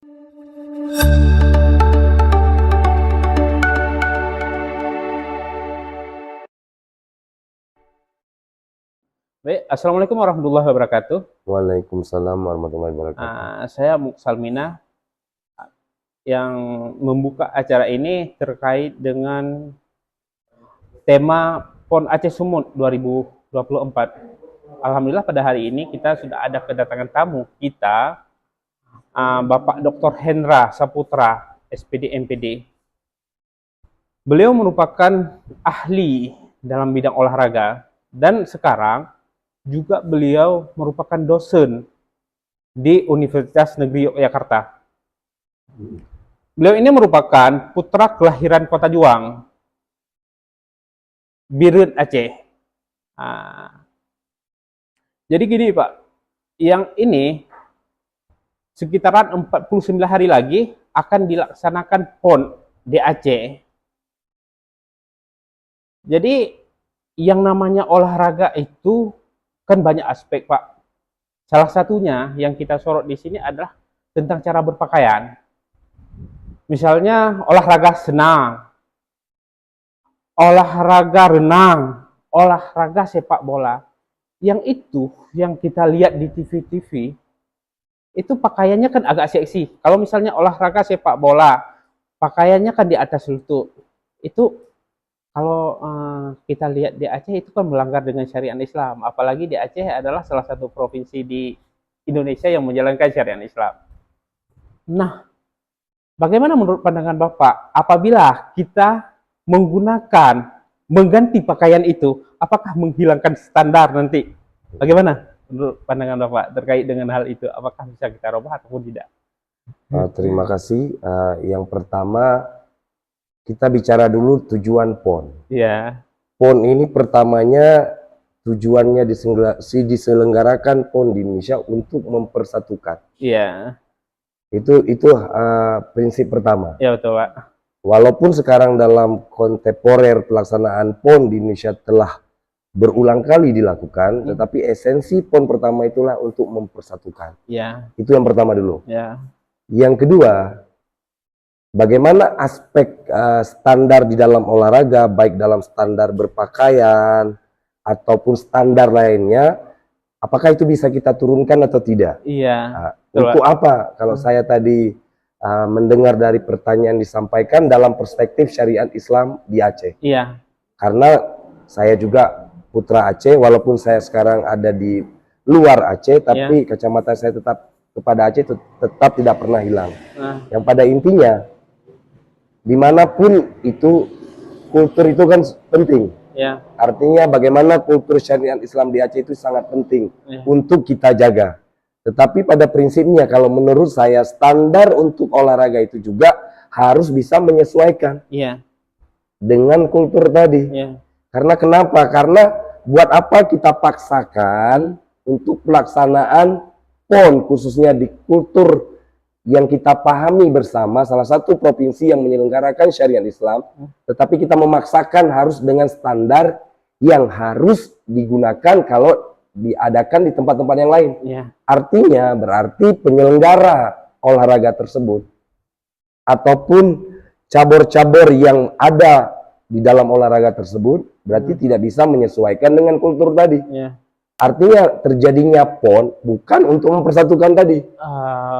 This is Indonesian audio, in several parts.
Baik, Assalamualaikum warahmatullahi wabarakatuh. Waalaikumsalam warahmatullahi wabarakatuh. Saya Muksalmina yang membuka acara ini terkait dengan tema PON Aceh Sumut 2024. Alhamdulillah pada hari ini kita sudah ada kedatangan tamu kita, Bapak Dr. Hendra Saputra, SPD MPD. Beliau merupakan ahli dalam bidang olahraga dan sekarang juga beliau merupakan dosen di Universitas Negeri Yogyakarta. Beliau ini merupakan putra kelahiran Kota Juang, Biren Aceh. Jadi gini Pak, yang ini sekitaran 49 hari lagi akan dilaksanakan PON di Aceh. Jadi yang namanya olahraga itu kan banyak aspek Pak. Salah satunya yang kita sorot di sini adalah tentang cara berpakaian. Misalnya olahraga senam, olahraga renang, olahraga sepak bola. Yang itu yang kita lihat di TV-TV, itu pakaiannya kan agak seksi. Kalau misalnya olahraga sepak bola, pakaiannya kan di atas lutut. Itu kalau kita lihat di Aceh itu kan melanggar dengan syariat Islam. Apalagi di Aceh adalah salah satu provinsi di Indonesia yang menjalankan syariat Islam. Nah, bagaimana menurut pandangan Bapak apabila kita mengganti pakaian itu, apakah menghilangkan standar nanti? Bagaimana menurut pandangan Bapak terkait dengan hal itu? Apakah bisa kita rubah ataupun tidak? Terima kasih. Yang pertama, kita bicara dulu tujuan PON. Iya. PON ini pertamanya tujuannya diselenggarakan PON di Indonesia untuk mempersatukan. Iya. Itu prinsip pertama. Ya betul Pak. Walaupun sekarang dalam kontemporer pelaksanaan PON di Indonesia telah berulang kali dilakukan, tetapi esensi PON pertama itulah untuk mempersatukan. Iya. Itu yang pertama dulu. Ya. Yang kedua, bagaimana aspek standar di dalam olahraga, baik dalam standar berpakaian ataupun standar lainnya, apakah itu bisa kita turunkan atau tidak? Iya. Untuk apa? Kalau saya tadi mendengar dari pertanyaan disampaikan dalam perspektif syariat Islam di Aceh. Iya. Karena saya juga putra Aceh, walaupun saya sekarang ada di luar Aceh, tapi kacamata saya tetap kepada Aceh tetap tidak pernah hilang. Yang pada intinya, dimanapun itu kultur itu kan penting. Ya. Artinya bagaimana kultur syariat Islam di Aceh itu sangat penting untuk kita jaga. Tetapi pada prinsipnya kalau menurut saya standar untuk olahraga itu juga harus bisa menyesuaikan dengan kultur tadi. Karena kenapa? Karena buat apa kita paksakan untuk pelaksanaan PON khususnya di kultur yang kita pahami bersama, salah satu provinsi yang menyelenggarakan syariat Islam, tetapi kita memaksakan harus dengan standar yang harus digunakan kalau diadakan di tempat-tempat yang lain. Artinya berarti penyelenggara olahraga tersebut ataupun cabur-cabur yang ada di dalam olahraga tersebut berarti tidak bisa menyesuaikan dengan kultur tadi. Artinya terjadinya PON bukan untuk mempersatukan tadi,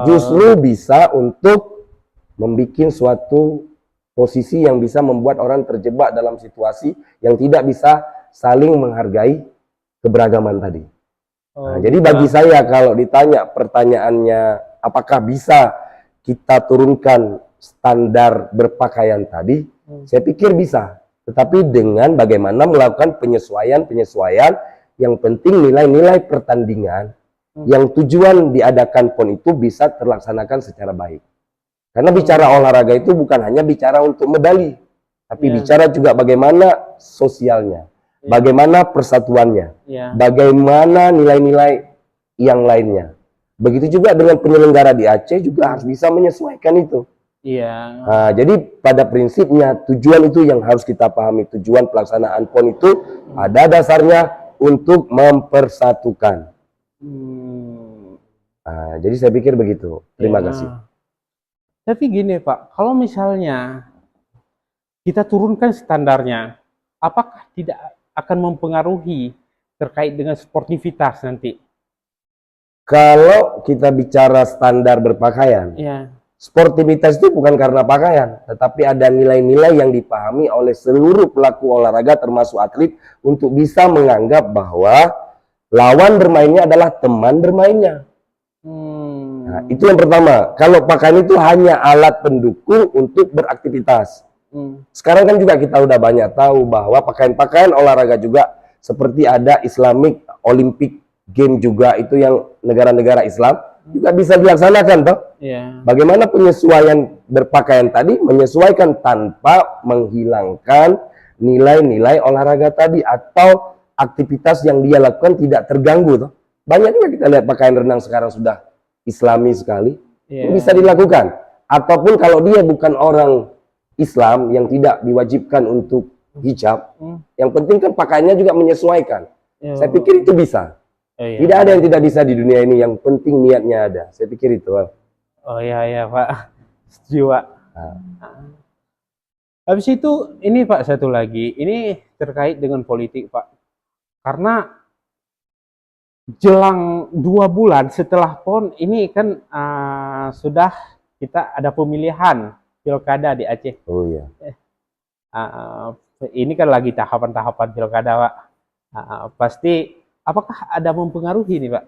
justru bisa untuk membuat suatu posisi yang bisa membuat orang terjebak dalam situasi yang tidak bisa saling menghargai keberagaman tadi. Jadi bagi saya kalau ditanya pertanyaannya apakah bisa kita turunkan standar berpakaian tadi, saya pikir bisa. Tetapi dengan bagaimana melakukan penyesuaian yang penting nilai-nilai pertandingan yang tujuan diadakan PON itu bisa terlaksanakan secara baik. Karena bicara olahraga itu bukan hanya bicara untuk medali, tapi bicara juga bagaimana sosialnya, bagaimana persatuannya, bagaimana nilai-nilai yang lainnya. Begitu juga dengan penyelenggara di Aceh juga harus bisa menyesuaikan itu. Nah, jadi pada prinsipnya tujuan itu yang harus kita pahami. Tujuan pelaksanaan PON itu pada dasarnya untuk mempersatukan. Jadi saya pikir begitu. Terima kasih. Tapi gini Pak, kalau misalnya kita turunkan standarnya, apakah tidak akan mempengaruhi terkait dengan sportivitas nanti? Kalau kita bicara standar berpakaian, Ya, sportivitas itu bukan karena pakaian, tetapi ada nilai-nilai yang dipahami oleh seluruh pelaku olahraga termasuk atlet untuk bisa menganggap bahwa lawan bermainnya adalah teman bermainnya. Nah, itu yang pertama. Kalau pakaian itu hanya alat pendukung untuk beraktivitas. Sekarang kan juga kita udah banyak tahu bahwa pakaian-pakaian olahraga juga seperti ada Islamic Olympic Game juga, itu yang negara-negara Islam juga bisa dilaksanakan toh. ya, Bagaimana penyesuaian berpakaian tadi menyesuaikan tanpa menghilangkan nilai-nilai olahraga tadi atau aktivitas yang dia lakukan tidak terganggu toh. Banyak juga kita lihat pakaian renang sekarang sudah Islami sekali, ya. bisa dilakukan. Ataupun kalau dia bukan orang Islam yang tidak diwajibkan untuk hijab, yang penting kan pakaiannya juga menyesuaikan. Ya. Saya pikir itu bisa. Iya. Tidak ada yang tidak bisa di dunia ini, yang penting niatnya ada. Saya pikir itu. Oh ya Pak, setuju Pak. Nah, Habis itu ini Pak, satu lagi, ini terkait dengan politik Pak. Karena jelang 2 bulan setelah PON ini kan sudah kita ada pemilihan pilkada di Aceh. oh iya. Ini kan lagi tahapan-tahapan pilkada Pak. Pasti apakah ada mempengaruhi nih Pak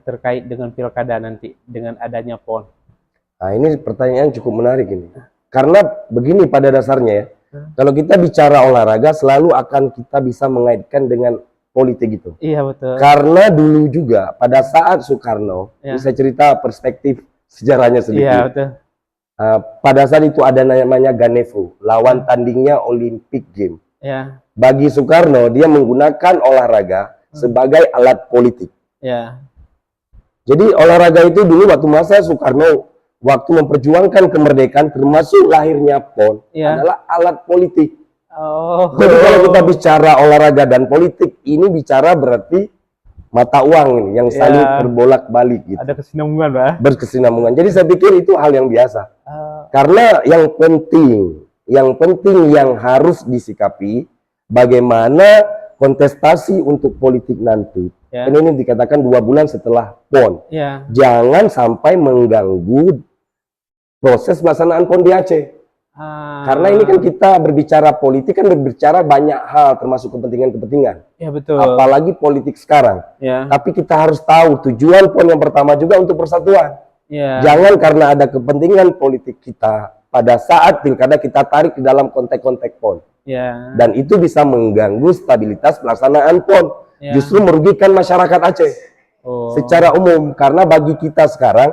terkait dengan pilkada nanti dengan adanya PON? Nah, ini pertanyaan cukup menarik ini. Karena begini pada dasarnya ya, kalau kita bicara olahraga selalu akan kita bisa mengaitkan dengan politik gitu. Iya betul. Karena dulu juga pada saat Soekarno, Ya. ini saya cerita perspektif sejarahnya sedikit. Iya betul. Pada saat itu ada namanya Ganevo, lawan tandingnya Olympic Game. Ya, Bagi Soekarno, dia menggunakan olahraga sebagai alat politik. ya, Jadi olahraga itu dulu waktu masa Soekarno, waktu memperjuangkan kemerdekaan termasuk lahirnya PON, Ya. adalah alat politik. oh, Jadi kalau kita bicara olahraga dan politik, ini bicara berarti mata uang ini yang saling Ya. berbolak-balik gitu. ada kesinambungan Pak. Berkesinambungan. Jadi saya pikir itu hal yang biasa. Karena yang penting yang harus disikapi bagaimana kontestasi untuk politik nanti. Ya. Kan ini dikatakan 2 bulan setelah PON. Ya, Jangan sampai mengganggu proses pelaksanaan PON di Aceh. Karena ini kan kita berbicara politik, kan berbicara banyak hal termasuk kepentingan-kepentingan. ya betul. Apalagi politik sekarang. Ya, Tapi kita harus tahu tujuan PON yang pertama juga untuk persatuan. ya, Jangan karena ada kepentingan politik kita pada saat pilkada kita tarik ke dalam konteks-konteks PON. ya, Dan itu bisa mengganggu stabilitas pelaksanaan PON. Ya. Justru merugikan masyarakat Aceh oh, secara umum. Karena bagi kita sekarang,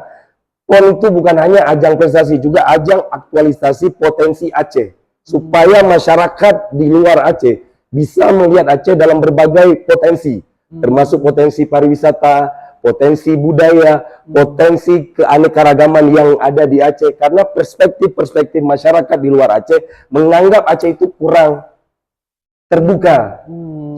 PON itu bukan hanya ajang prestasi, juga ajang aktualisasi potensi Aceh. Supaya masyarakat di luar Aceh bisa melihat Aceh dalam berbagai potensi. Termasuk potensi pariwisata, potensi budaya, potensi keanekaragaman yang ada di Aceh. Karena perspektif-perspektif masyarakat di luar Aceh menganggap Aceh itu kurang terbuka.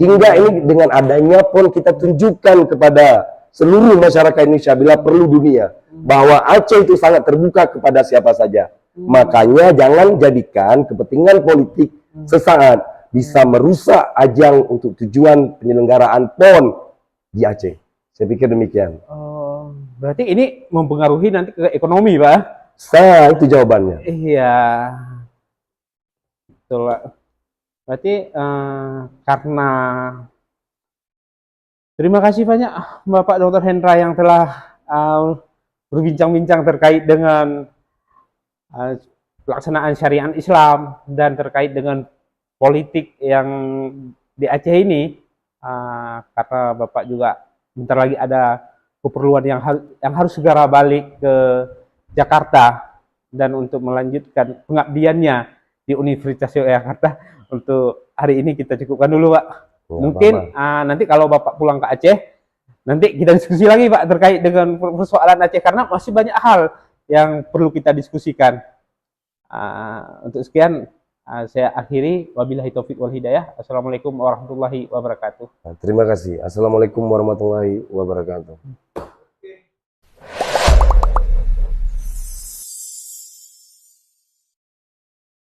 Hingga ini dengan adanya PON kita tunjukkan kepada seluruh masyarakat Indonesia, bila perlu dunia, bahwa Aceh itu sangat terbuka kepada siapa saja. Makanya jangan jadikan kepentingan politik sesaat bisa merusak ajang untuk tujuan penyelenggaraan PON di Aceh. Saya pikir demikian. oh, berarti ini mempengaruhi nanti ke ekonomi Pak? Itu jawabannya. Iya, betul Pak. Berarti karena terima kasih banyak Bapak Dr. Hendra yang telah berbincang-bincang terkait dengan pelaksanaan syariat Islam dan terkait dengan politik yang di Aceh ini. Karena Bapak juga bentar lagi ada keperluan yang harus segera balik ke Jakarta dan untuk melanjutkan pengabdiannya di Universitas Yogyakarta. Untuk hari ini kita cukupkan dulu Pak. Mungkin nanti kalau Bapak pulang ke Aceh, nanti kita diskusi lagi Pak terkait dengan persoalan Aceh, karena masih banyak hal yang perlu kita diskusikan. Untuk sekian saya akhiri, wabillahi taufik wal hidayah. Assalamualaikum warahmatullahi wabarakatuh. Terima kasih. Assalamualaikum warahmatullahi wabarakatuh.